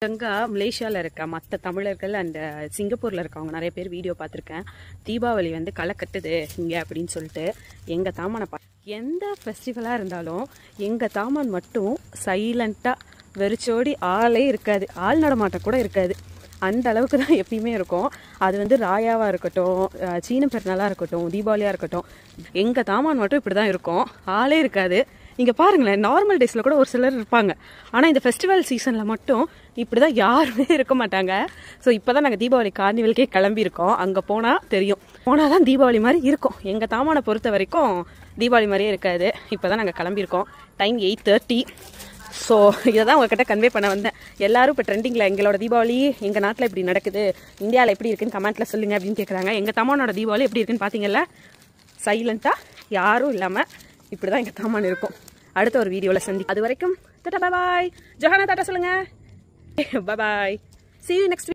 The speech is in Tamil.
கங்கா மலேசியாவில் இருக்க மற்ற தமிழர்கள் அண்ட் சிங்கப்பூரில் இருக்கவங்க நிறைய பேர் வீடியோ பார்த்துருக்கேன். தீபாவளி வந்து களை கட்டுது இங்கே அப்படின்னு சொல்லிட்டு. எங்கள் தாமானை எந்த ஃபெஸ்டிவலாக இருந்தாலும் எங்கள் தாமான் மட்டும் சைலண்ட்டாக வெறிச்சோடி ஆளே இருக்காது, ஆள் நடமாட்டம் கூட இருக்காது. அந்த அளவுக்கு தான் எப்பயுமே இருக்கும். அது வந்து ராயாவாக இருக்கட்டும், சீன பெருநாளாக இருக்கட்டும், தீபாவளியாக இருக்கட்டும், எங்கள் தாமான் மட்டும் இப்படி தான் இருக்கும், ஆளே இருக்காது. இங்கே பாருங்களேன், நார்மல் டேஸில் கூட ஒரு சிலர் இருப்பாங்க, ஆனால் இந்த ஃபெஸ்டிவல் சீசனில் மட்டும் இப்படி தான் யாருமே இருக்க மாட்டாங்க. ஸோ இப்போ தான் நாங்கள் தீபாவளி கார்னிவலுக்கே கிளம்பியிருக்கோம். அங்கே போனால் தெரியும், போனால் தான் தீபாவளி மாதிரி இருக்கும். எங்கள் தாமானை பொறுத்த வரைக்கும் தீபாவளி மாதிரியே இருக்காது. இப்போ தான் நாங்கள் கிளம்பியிருக்கோம். டைம் 8:30. ஸோ இதை தான் உங்ககிட்ட கன்வே பண்ண வந்தேன். எல்லாரும் இப்போ ட்ரெண்டிங்கில் எங்களோட தீபாவளி எங்கள் நாட்டில் இப்படி நடக்குது, இந்தியாவில் எப்படி இருக்குன்னு கமெண்ட்டில் சொல்லுங்கள் அப்படின்னு கேட்குறாங்க. எங்கள் தாமானோட தீபாவளி எப்படி இருக்குன்னு பார்த்தீங்கல்ல, சைலண்ட்டாக யாரும் இல்லாமல் இப்படி தான் எங்கள் தாமான் இருக்கும். அடுத்த ஒரு வீடியோவில் அது வரைக்கும் டாடா பாய். ஜோஹானா டாடா சொல்லுங்கள். பாய். See you next week.